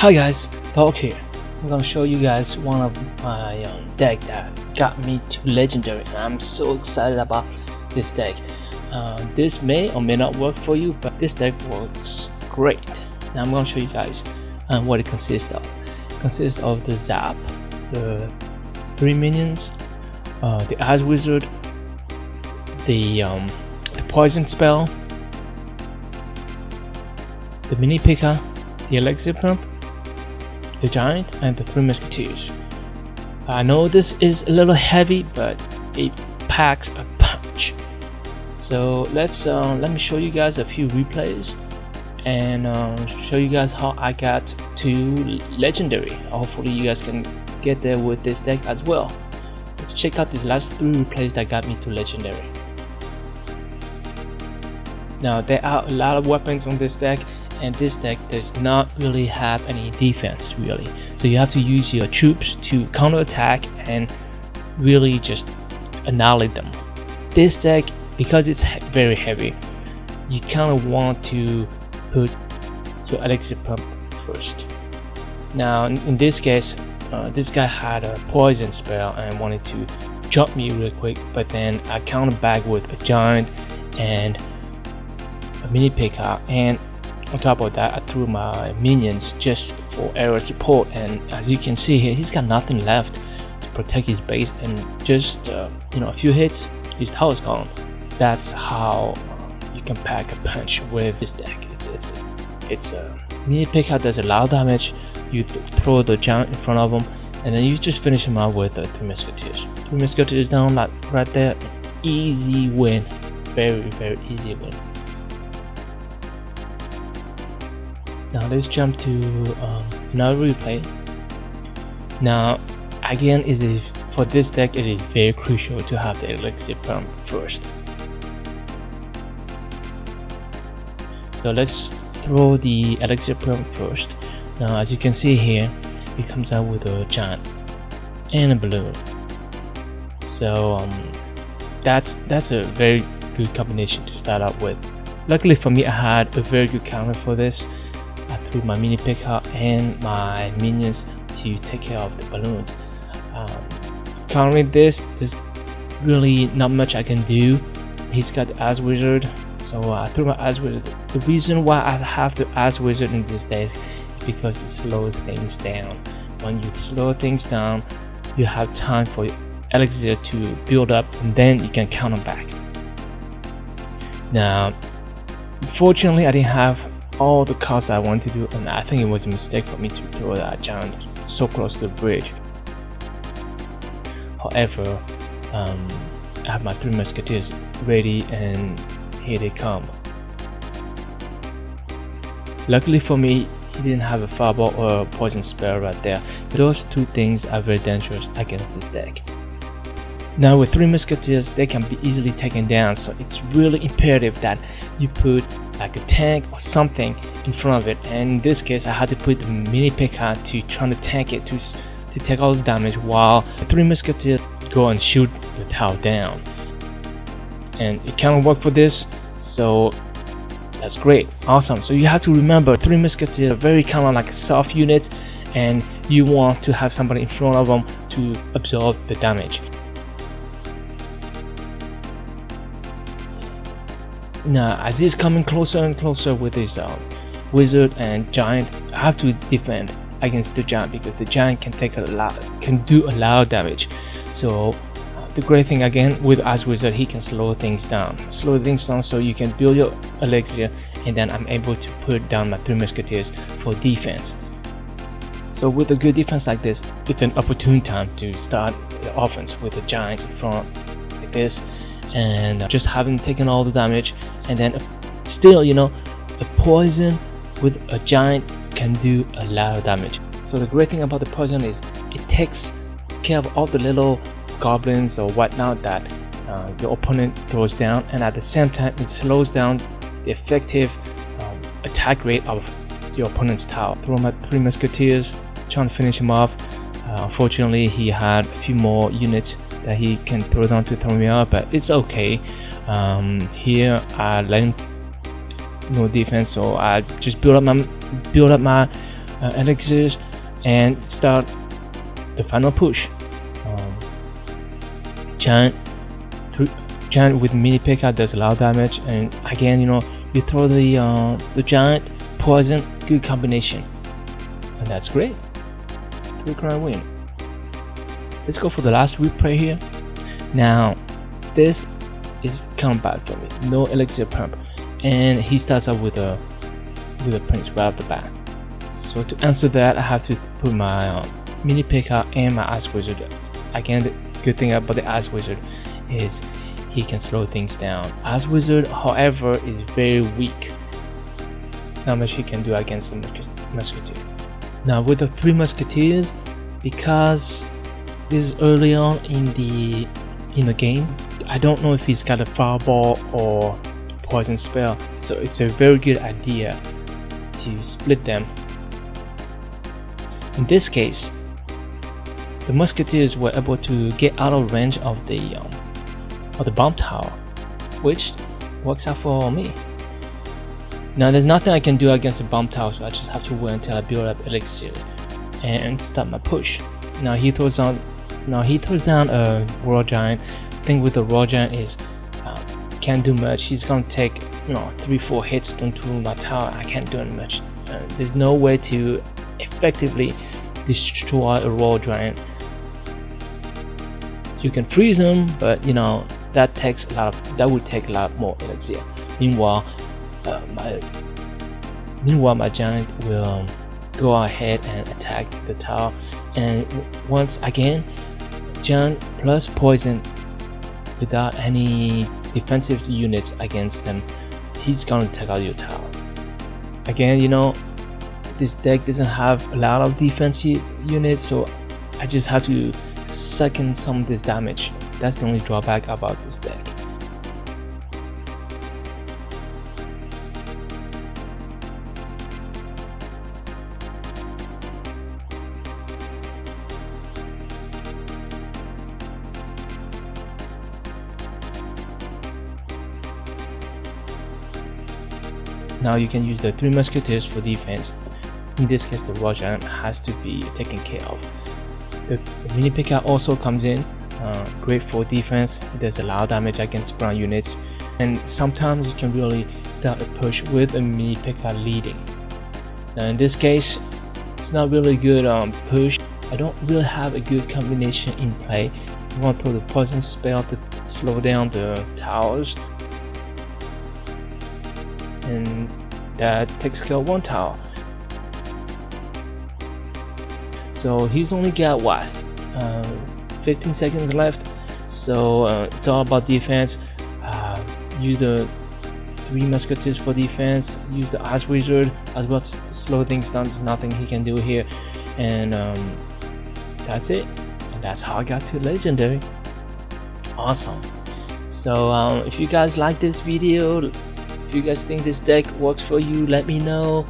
Hi guys, Bulk here. I'm gonna show you guys one of my deck that got me to legendary, and I'm so excited about this deck. This may or may not work for you, but this deck works great. Now I'm gonna show you guys what it consists of. It consists of the Zap, the 3 minions, the Ice Wizard, the Poison Spell, the Mini P.E.K.K.A, the Elixir Pump, the Giant, and the 3 Musketeers. I know this is a little heavy, but it packs a punch. So let me show you guys a few replays and show you guys how I got to legendary. Hopefully you guys can get there with this deck as well. Let's check out these last 3 replays that got me to legendary. Now there are a lot of weapons on this deck, and this deck does not really have any defense really, so you have to use your troops to counter attack and really just annihilate them. This deck, because it's very heavy, you kind of want to put your Elixir Pump first. Now in this case, this guy had a poison spell and wanted to jump me real quick, but then I countered back with a Giant and a Mini P.E.K.K.A, and on top of that I threw my minions just for area support, and as you can see here, he's got nothing left to protect his base, and just a few hits, his tower is gone. That's how you can pack a punch with this deck. It's a Mini P.E.K.K.A does a lot of damage. You throw the Giant in front of him, and then you just finish him out with the 3 Musketeers. 3 Musketeers down, like right there. Easy win, very easy win. Now let's jump to another replay. Now again, for this deck it is very crucial to have the Elixir Pump first. So let's throw the Elixir Pump first. Now as you can see here, it comes out with a Giant and a Balloon. So that's a very good combination to start out with. Luckily for me, I had a very good counter for this. I threw my Mini P.E.K.K.A and my minions to take care of the balloons. Countering this, there's really not much I can do. He's got the Ice Wizard, so I threw my Ice Wizard. The reason why I have the Ice Wizard in this deck is because it slows things down. When you slow things down, you have time for your Elixir to build up, and then you can counter back. Now, unfortunately, I didn't have all the cards I want to do, and I think it was a mistake for me to throw that Giant so close to the bridge. However, I have my 3 Musketeers ready, and here they come. Luckily for me, he didn't have a Fireball or a Poison Spell right there. Those 2 things are very dangerous against this deck. Now with 3 Musketeers, they can be easily taken down, so it's really imperative that you put like a tank or something in front of it, and in this case I had to put the Mini P.E.K.K.A to try to tank it to take all the damage, while the 3 Musketeers go and shoot the tower down. And it kind of worked for this, so that's great, awesome. So you have to remember, 3 Musketeers are very kind of like a soft unit, and you want to have somebody in front of them to absorb the damage. Now as he's coming closer and closer with his Wizard and Giant, I have to defend against the Giant because the Giant can do a lot of damage. So the great thing again with Ice Wizard, he can slow things down so you can build your Elixir, and then I'm able to put down my 3 Musketeers for defense. So with a good defense like this, it's an opportune time to start the offense with a Giant in front like this, and just having taken all the damage, and then still a poison with a Giant can do a lot of damage. So the great thing about the poison is it takes care of all the little goblins or whatnot that your opponent throws down, and at the same time it slows down the effective attack rate of your opponent's tower. Throw my 3 Musketeers, trying to finish him off. Unfortunately, he had a few more units that he can throw down to throw me out, but it's okay. Here I let him no defense, so I just build up my elixirs and start the final push. Giant with mini P.E.K.K.A does a lot of damage, and again, you throw the giant poison, good combination, and that's great. 3 crown win. Let's go for the last replay here. Now, this is kind of bad for me. No elixir pump, and he starts off with a prince right off the bat. So to answer that, I have to put my mini P.E.K.K.A and my Ice Wizard. Again, the good thing about the Ice Wizard is he can slow things down. Ice Wizard, however, is very weak. Not much he can do against the Musketeer. Now with the 3 Musketeers, because this is early on in the game, I don't know if he's got a Fireball or Poison spell, so it's a very good idea to split them. In this case, the Musketeers were able to get out of range of the bomb tower, which works out for me. Now there's nothing I can do against the bomb tower, so I just have to wait until I build up elixir and start my push. Now he throws down a Royal Giant. The thing with the Royal Giant is can't do much. He's gonna take 3-4 hits into my tower. I can't do much. There's no way to effectively destroy a Royal Giant. You can freeze him, but that would take a lot more elixir. Meanwhile, my giant will go ahead and attack the tower, and once again, giant plus poison without any defensive units against him, he's gonna take out your tower. Again, this deck doesn't have a lot of defensive units, so I just have to suck in some of this damage. That's the only drawback about this deck. Now you can use the 3 Musketeers for defense. In this case, the Royal Giant has to be taken care of. The mini P.E.K.K.A also comes in, great for defense. It does a lot of damage against ground units, and sometimes you can really start a push with a mini P.E.K.K.A leading. Now in this case, it's not really good push. I don't really have a good combination in play. You want to put the poison spell to slow down the towers, and that takes care of 1 tower. So he's only got 15 seconds left, so it's all about defense. Use the 3 Musketeers for defense, use the Ice Wizard as well to slow things down. There's nothing he can do here, and that's it. And that's how I got to Legendary. Awesome. So if you guys like this video, if you guys think this deck works for you, let me know.